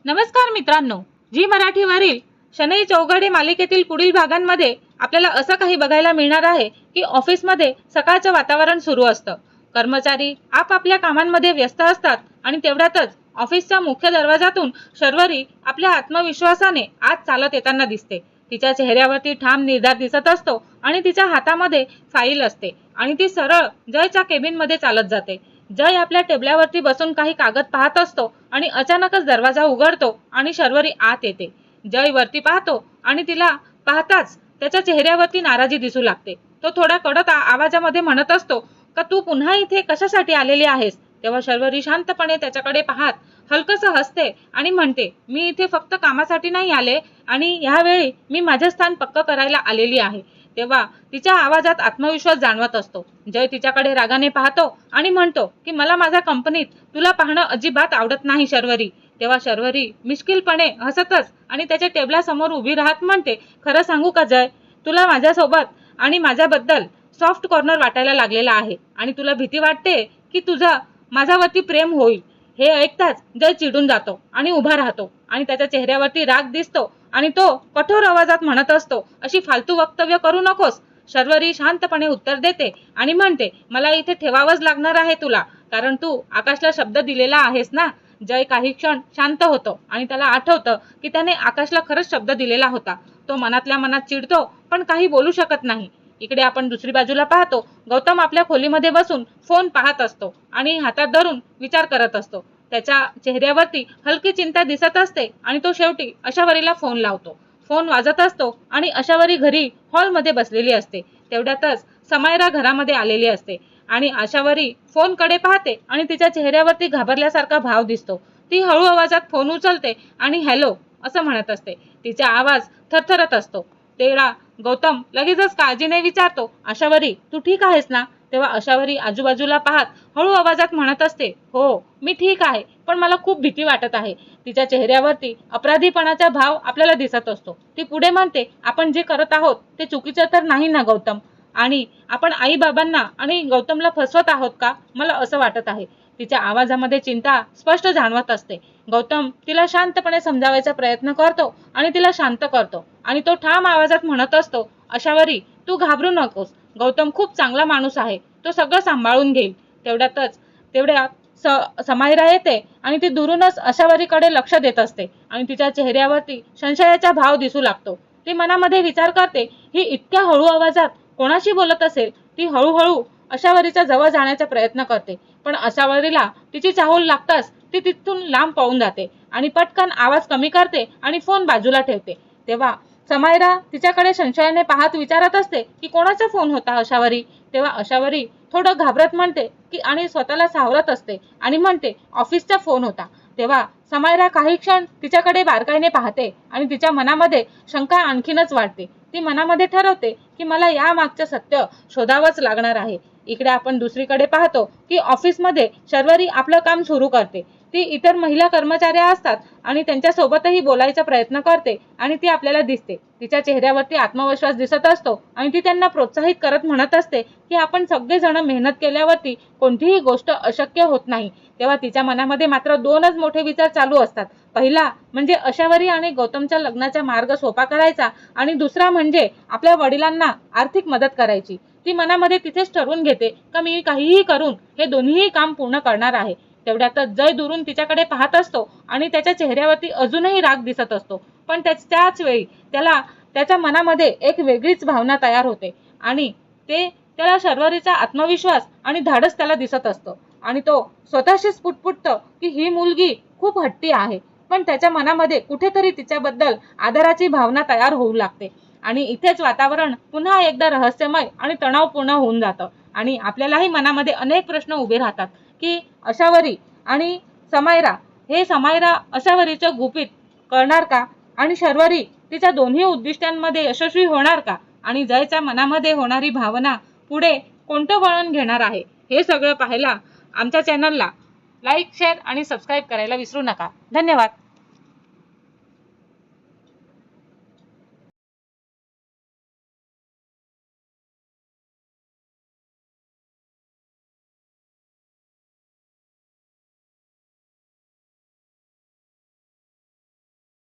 नमस्कार मित्रांनो, जी मराठीवरील शनई चौघडे मालिकेतील पुढील भागांमध्ये आपल्याला असं काही बघायला मिळणार आहे की ऑफिसमध्ये सकाळचं वातावरण सुरू असतं. कर्मचारी आपापल्या कामांमध्ये व्यस्त असतात आणि तेवढ्यातच ऑफिसच्या मुख्य दरवाजातून शर्वरी आपल्या आत्मविश्वासाने आत चालत येताना दिसते. तिच्या चेहऱ्यावरती ठाम निर्धार दिसत असतो आणि तिच्या हातामध्ये फाईल असते आणि ती सरळ जयच्या केबिनमध्ये चालत जाते. जय आपल्या टेबलावरती बसून काही कागद पाहत असतो आणि अचानकच दरवाजा उघडतो आणि शर्वरी आत येते. जय वरती पाहतो आणि तिला पाहताच त्याच्या चेहऱ्यावरती नाराजी दिसू लागते. तो थोडा कडक आवाजामध्ये म्हणत असतो का तू पुन्हा इथे कशासाठी आलेली आहेस. तेव्हा शर्वरी शांतपणे त्याच्याकडे पाहत हलकसं हसते आणि म्हणते, मी इथे फक्त कामासाठी नाही आले आणि यावेळी मी माझे स्थान पक्क करायला आलेली आहे. तेव्हा तिच्या आवाजात आत्मविश्वास जाणवत असतो. जय तिच्याकडे रागाने पाहतो आणि म्हणतो की मला माझ्या कंपनीत तुला पाहणं अजिबात आवडत नाही शर्वरी. तेव्हा शर्वरी मिश्किलपणे हसतच आणि त्याच्या टेबलासमोर उभी राहत म्हणते, खरं सांगू का जय, तुला माझ्यासोबत आणि माझ्याबद्दल सॉफ्ट कॉर्नर वाटायला लागलेला आहे आणि तुला भीती वाटते की तुझं माझ्यावरती प्रेम होईल. हे ऐकताच जय चिडून जातो आणि उभा राहतो आणि त्याच्या चेहऱ्यावरती राग दिसतो आणि तो कठोर आवाजात म्हणत असतो, अशी फालतू वक्तव्य करू नकोस. शर्वरी शांतपणे उत्तर देते आणि म्हणते, मला इथे ठेवावंच लागणार आहे तुला, कारण तू आकाशला शब्द दिलेला आहेस ना. जय काही क्षण शांत होतो आणि त्याला आठवतं की त्याने आकाशला खरंच शब्द दिलेला होता. तो मनातल्या मनात चिडतो पण काही बोलू शकत नाही. इकडे आपण दुसरी बाजूला पाहतो, गौतम आपल्या खोलीमध्ये बसून फोन पाहत असतो आणि हातात धरून विचार करत असतो. त्याच्या चेहऱ्यावरती हलकी चिंता दिसत असते आणि तो शेवटी आशावरीला फोन लावतो. फोन वाजत असतो आणि आशावरी घरी हॉलमध्ये बसलेली असते. तेवढ्यातच समायरा घरामध्ये आलेली असते आणि आशावरी फोनकडे पाहते आणि तिच्या चेहऱ्यावरती घाबरल्यासारखा भाव दिसतो. ती हळू आवाजात फोन उचलते आणि हॅलो असं म्हणत असते. तिचा आवाज थरथरत असतो. तेवढा गौतम लगेचच काळजीने विचारतो, आशावरी तू ठीक आहेस ना. तेव्हा आशावरी आजूबाजूला पाहत हळू आवाजात म्हणत असते, हो मी ठीक आहे, पण मला खूप भीती वाटत आहे. तिच्या चेहऱ्यावरती अपराधीपणाचा भाव आपल्याला दिसत असतो. ती पुढे म्हणते, आपण जे करत आहोत ते चुकीचं तर नाही ना गौतम, आणि आपण आई बाबांना आणि गौतमला फसवत आहोत का, मला असं वाटत आहे. तिच्या आवाजामध्ये चिंता स्पष्ट जाणवत असते. गौतम तिला शांतपणे समजावायचा प्रयत्न करतो आणि तिला शांत करतो आणि तो ठाम आवाजात म्हणत असतो, आशावरी तू घाबरू नकोस, गौतम खूप चांगला माणूस आहे, तो सगळं सांभाळून घेईल. तेवढ्यात समायरा येते आणि ती दुरूनच आशावरीकडे लक्ष देत असते आणि तिच्या चेहऱ्यावरती संशयाचा भाव दिसू लागतो. ती मनामध्ये विचार करते, ही इतक्या हळू आवाजात कोणाशी बोलत असेल. ती हळूहळू आशावरीच्या जवळ जाण्याचा प्रयत्न करते पण आशावरीला तिची चाहूल लागताच ती तिथून लांब पळून जाते आणि पटकन आवाज कमी करते आणि फोन बाजूला ठेवते. तेव्हा समायरा तिच्याकडे संशयाने पाहत विचारत असते की कोणाचा फोन होता आशावरी. तेव्हा आशावरी थोडं घाबरत म्हणते की आणि स्वतःला सावरत असते आणि म्हणते, ऑफिसचा फोन होता. तेव्हा समायरा काही क्षण तिच्याकडे बारकाईने पाहते आणि तिच्या मनामध्ये शंका आणखीनच वाढते. ती मनामध्ये ठरवते की मला या मागचं सत्य शोधावंच लागणार आहे. इकडे आपण दुसरीकडे पाहतो की ऑफिसमध्ये शर्वरी आपलं काम सुरू करते. ती इतर महिला कर्मचाऱ्या असतात आणि त्यांच्यासोबतही बोलायचा प्रयत्न करते आणि ती आपल्याला दिसते. तिच्या चेहऱ्यावरती आत्मविश्वास दिसत असतो आणि ती त्यांना प्रोत्साहित करत म्हणत असते की आपण सगळेजण मेहनत केल्यावरती कोणतीही गोष्ट अशक्य होत नाही. तेव्हा तिच्या मनामध्ये मात्र दोनच मोठे विचार चालू असतात. पहिला म्हणजे आशावरी आणि गौतमच्या लग्नाचा मार्ग सोपा करायचा आणि दुसरा म्हणजे आपल्या वडिलांना आर्थिक मदत करायची. ती मनामध्ये तिथेच ठरवून घेते का मी काहीही करून हे दोन्ही काम पूर्ण करणार आहे. तेवढ्यातच जय दुरून तिच्याकडे पाहत असतो आणि त्याच्या चेहऱ्यावरती अजूनही राग दिसत असतो पण त्याच वेळी त्याला त्याच्या मनामध्ये एक वेगळीच भावना तयार होते आणि त्याला शर्वरीचा आत्मविश्वास आणि धाडस त्याला दिसत असतं आणि तो स्वतःशीच पुटपुटतो की ही मुलगी खूप हट्टी आहे. पण त्याच्या मनामध्ये कुठेतरी तिच्याबद्दल आदराची भावना तयार होऊ लागते आणि इथेच वातावरण पुन्हा एकदा रहस्यमय आणि तणावपूर्ण होऊन जातं आणि आपल्यालाही मनामध्ये अनेक प्रश्न उभे राहतात की आशावरी आणि समायरा आशावरीचं गुपित कळणार का आणि शर्वरी तिच्या दोन्ही उद्दिष्टांमध्ये यशस्वी होणार का आणि जयच्या मनामध्ये होणारी भावना पुढे कोणतं वळण घेणार आहे. हे सगळं पाहायला आमच्या चॅनलला लाईक, शेअर आणि सबस्क्राईब करायला विसरू नका. धन्यवाद.